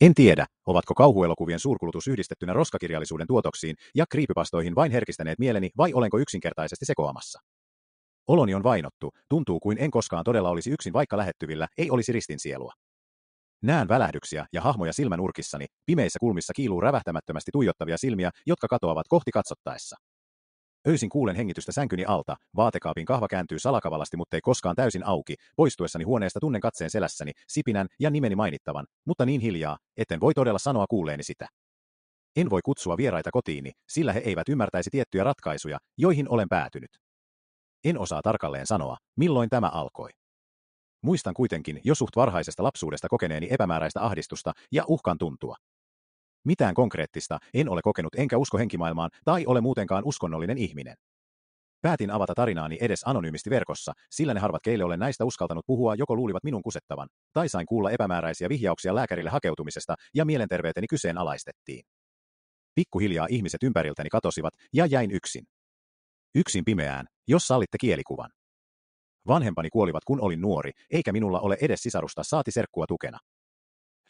En tiedä, ovatko kauhuelokuvien suurkulutus yhdistettynä roskakirjallisuuden tuotoksiin ja creepypastoihin vain herkistäneet mieleni vai olenko yksinkertaisesti sekoamassa. Oloni on vainottu, tuntuu kuin en koskaan todella olisi yksin vaikka lähettyvillä, ei olisi ristinsielua. Näen välähdyksiä ja hahmoja silmänurkissani, pimeissä kulmissa kiiluu rävähtämättömästi tuijottavia silmiä, jotka katoavat kohti katsottaessa. Öisin kuulen hengitystä sänkyni alta, vaatekaapin kahva kääntyy salakavalasti, mutta ei koskaan täysin auki, poistuessani huoneesta tunnen katseen selässäni, sipinän ja nimeni mainittavan, mutta niin hiljaa, etten voi todella sanoa kuulleeni sitä. En voi kutsua vieraita kotiini, sillä he eivät ymmärtäisi tiettyjä ratkaisuja, joihin olen päätynyt. En osaa tarkalleen sanoa, milloin tämä alkoi. Muistan kuitenkin jo suht varhaisesta lapsuudesta kokeneeni epämääräistä ahdistusta ja uhkan tuntua. Mitään konkreettista en ole kokenut enkä usko henkimaailmaan tai ole muutenkaan uskonnollinen ihminen. Päätin avata tarinaani edes anonyymisti verkossa, sillä ne harvat keille olen näistä uskaltanut puhua joko luulivat minun kusettavan, tai sain kuulla epämääräisiä vihjauksia lääkärille hakeutumisesta ja mielenterveyteni kyseenalaistettiin. Pikkuhiljaa ihmiset ympäriltäni katosivat ja jäin yksin. Yksin pimeään, jos sallitte kielikuvan. Vanhempani kuolivat kun olin nuori, eikä minulla ole edes sisarusta saati serkkua tukena.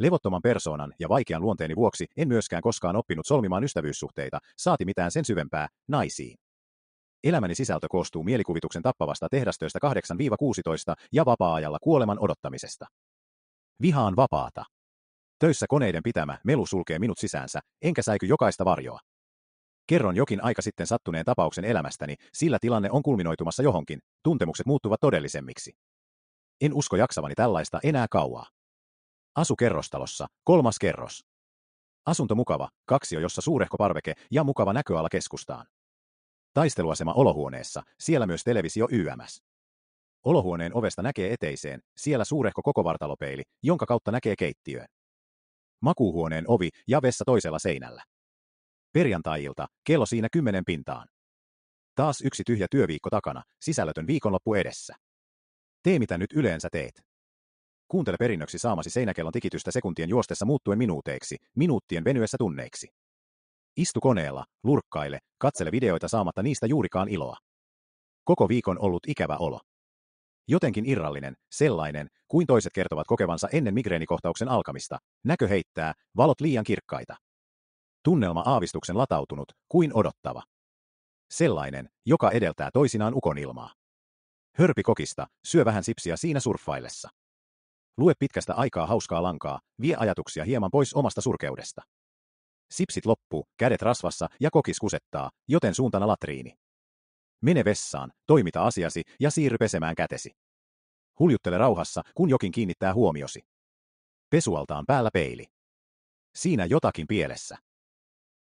Levottoman persoonan ja vaikean luonteeni vuoksi en myöskään koskaan oppinut solmimaan ystävyyssuhteita, saati mitään sen syvempää, naisiin. Elämäni sisältö koostuu mielikuvituksen tappavasta tehdastöistä 8-16 ja vapaa-ajalla kuoleman odottamisesta. Vihaan vapaata. Töissä koneiden pitämä melu sulkee minut sisäänsä, enkä säiky jokaista varjoa. Kerron jokin aika sitten sattuneen tapauksen elämästäni, sillä tilanne on kulminoitumassa johonkin, tuntemukset muuttuvat todellisemmiksi. En usko jaksavani tällaista enää kauaa. Asu kerrostalossa, 3. kerros. Asunto mukava, kaksio jossa suurehko parveke ja mukava näköala keskustaan. Taisteluasema olohuoneessa, siellä myös televisio YMS. Olohuoneen ovesta näkee eteiseen, siellä suurehko kokovartalopeili, jonka kautta näkee keittiöön. Makuuhuoneen ovi ja vessa toisella seinällä. Perjantai-ilta, kello siinä 10 pintaan. Taas yksi tyhjä työviikko takana, sisällötön viikonloppu edessä. Tee mitä nyt yleensä teet. Kuuntele perinnöksi saamasi seinäkellon tikitystä sekuntien juostessa muuttuen minuuteiksi, minuuttien venyessä tunneiksi. Istu koneella, lurkkaile, katsele videoita saamatta niistä juurikaan iloa. Koko viikon ollut ikävä olo. Jotenkin irrallinen, sellainen, kuin toiset kertovat kokevansa ennen migreenikohtauksen alkamista, näkö heittää, valot liian kirkkaita. Tunnelma aavistuksen latautunut, kuin odottava. Sellainen, joka edeltää toisinaan ukonilmaa. Hörpi kokista, syö vähän sipsiä siinä surffaillessa. Lue pitkästä aikaa hauskaa lankaa, vie ajatuksia hieman pois omasta surkeudesta. Sipsit loppuu, kädet rasvassa ja kokis kusettaa, joten suuntana latriini. Mene vessaan, toimita asiasi ja siirry pesemään kätesi. Huljuttele rauhassa, kun jokin kiinnittää huomiosi. Pesualtaan päällä peili. Siinä jotakin pielessä.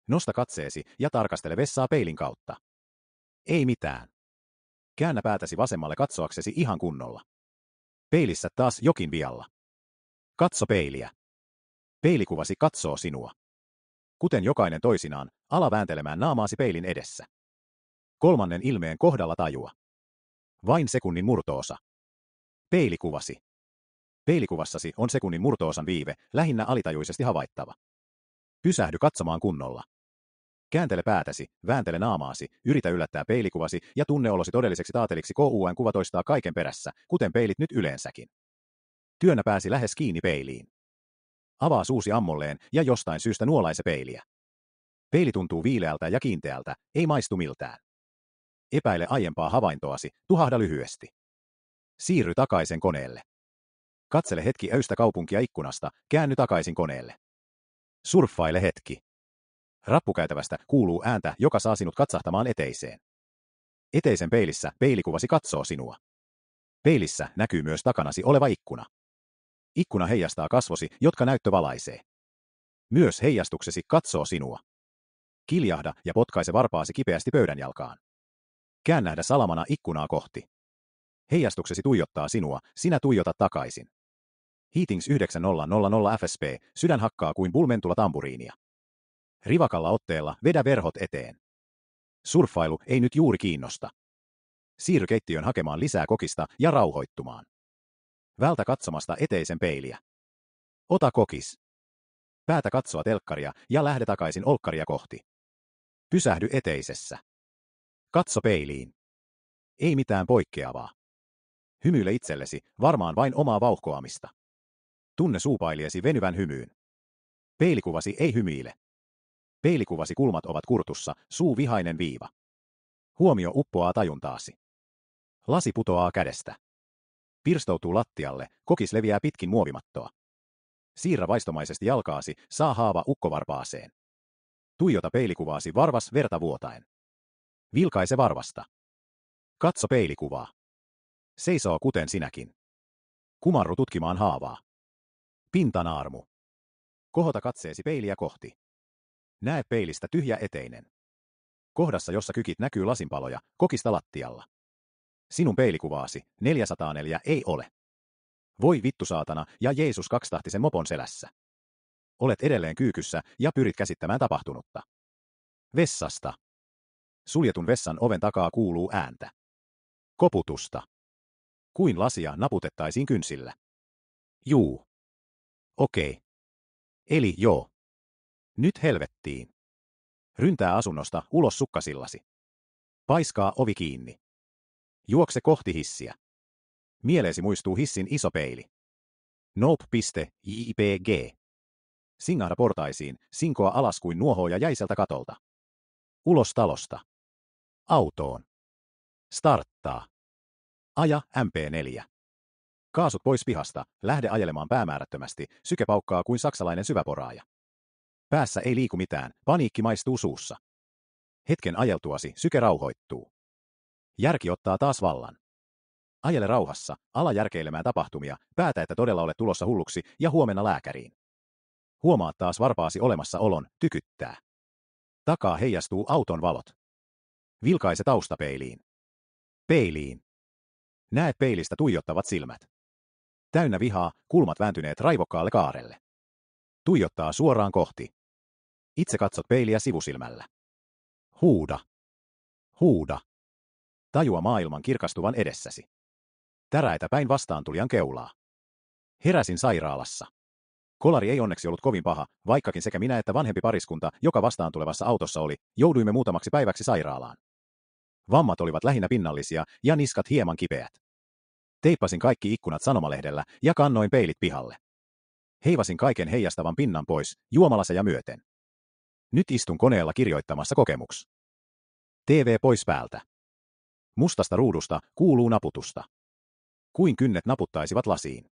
Nosta katseesi ja tarkastele vessaa peilin kautta. Ei mitään. Käännä päätäsi vasemmalle katsoaksesi ihan kunnolla. Peilissä taas jokin vialla. Katso peiliä. Peilikuvasi katsoo sinua. Kuten jokainen toisinaan, ala vääntelemään naamaasi peilin edessä. Kolmannen ilmeen kohdalla tajua. Vain sekunnin murtoosa. Peilikuvasi. Peilikuvassasi on sekunnin murtoosan viive, lähinnä alitajuisesti havaittava. Pysähdy katsomaan kunnolla. Kääntele päätäsi, vääntele naamaasi, yritä yllättää peilikuvasi ja tunne olosi todelliseksi taateliksi KUN-kuva toistaa kaiken perässä, kuten peilit nyt yleensäkin. Työnnä pääsi lähes kiinni peiliin. Avaa suusi ammolleen ja jostain syystä nuolaise peiliä. Peili tuntuu viileältä ja kiinteältä, ei maistu miltään. Epäile aiempaa havaintoasi, tuhahda lyhyesti. Siirry takaisin koneelle. Katsele hetki öystä kaupunkia ikkunasta, käänny takaisin koneelle. Surffaile hetki. Rappukäytävästä kuuluu ääntä, joka saa sinut katsahtamaan eteiseen. Eteisen peilissä peilikuvasi katsoo sinua. Peilissä näkyy myös takanasi oleva ikkuna. Ikkuna heijastaa kasvosi, jotka näyttö valaisee. Myös heijastuksesi katsoo sinua. Kiljahda ja potkaise varpaasi kipeästi pöydän jalkaan. Käännähdä salamana ikkunaa kohti. Heijastuksesi tuijottaa sinua, sinä tuijotat takaisin. Heatings 9000 FSP, sydän hakkaa kuin pulmentula tamburiinia. Rivakalla otteella vedä verhot eteen. Surffailu ei nyt juuri kiinnosta. Siirry keittiön hakemaan lisää kokista ja rauhoittumaan. Vältä katsomasta eteisen peiliä. Ota kokis. Päätä katsoa telkkaria ja lähde takaisin olkkaria kohti. Pysähdy eteisessä. Katso peiliin. Ei mitään poikkeavaa. Hymyile itsellesi, varmaan vain omaa vauhkoamista. Tunne suupailiesi venyvän hymyyn. Peilikuvasi ei hymyile. Peilikuvasi kulmat ovat kurtussa, suu vihainen viiva. Huomio uppoaa tajuntaasi. Lasi putoaa kädestä. Pirstoutuu lattialle, kokis leviää pitkin muovimattoa. Siirrä vaistomaisesti jalkaasi, saa haava ukkovarpaaseen. Tuijota peilikuvaasi varvas verta vuotaen. Vilkaise varvasta. Katso peilikuvaa. Seisoo kuten sinäkin. Kumarru tutkimaan haavaa. Pintanaarmu. Kohota katseesi peiliä kohti. Näe peilistä tyhjä eteinen. Kohdassa, jossa kykit, näkyy lasinpaloja, kokista lattialla. Sinun peilikuvaasi, 404, ei ole. Voi vittu saatana ja Jeesus kaksitahtisen mopon selässä. Olet edelleen kyykyssä ja pyrit käsittämään tapahtunutta. Vessasta. Suljetun vessan oven takaa kuuluu ääntä. Koputusta. Kuin lasia naputettaisiin kynsillä. Juu. Okei. Eli joo. Nyt helvettiin. Ryntää asunnosta ulos sukkasillasi. Paiskaa ovi kiinni. Juokse kohti hissiä. Mieleesi muistuu hissin iso peili. Nope.jpg. Singahda portaisiin, sinkoa alas kuin nuohooja jäiseltä katolta. Ulos talosta. Autoon. Starttaa. Aja MP4. Kaasut pois pihasta, lähde ajelemaan päämäärättömästi, syke paukkaa kuin saksalainen syväporaaja. Päässä ei liiku mitään, paniikki maistuu suussa. Hetken ajeltuasi syke rauhoittuu. Järki ottaa taas vallan. Ajele rauhassa, ala järkeilemään tapahtumia, päätä, että todella olet tulossa hulluksi ja huomenna lääkäriin. Huomaat taas varpaasi olemassaolon, tykyttää. Takaa heijastuu auton valot. Vilkaise taustapeiliin. Peiliin. Näet peilistä tuijottavat silmät. Täynnä vihaa, kulmat vääntyneet raivokkaalle kaarelle. Tuijottaa suoraan kohti. Itse katsot peiliä sivusilmällä. Huuda. Huuda. Tajua maailman kirkastuvan edessäsi. Täräitä päin vastaantulijan keulaa. Heräsin sairaalassa. Kolari ei onneksi ollut kovin paha, vaikkakin sekä minä että vanhempi pariskunta, joka vastaantulevassa autossa oli, jouduimme muutamaksi päiväksi sairaalaan. Vammat olivat lähinnä pinnallisia ja niskat hieman kipeät. Teippasin kaikki ikkunat sanomalehdellä ja kannoin peilit pihalle. Heivasin kaiken heijastavan pinnan pois, juomalaseja myöten. Nyt istun koneella kirjoittamassa kokemuks. TV pois päältä. Mustasta ruudusta kuuluu naputusta. Kuin kynnet naputtaisivat lasiin.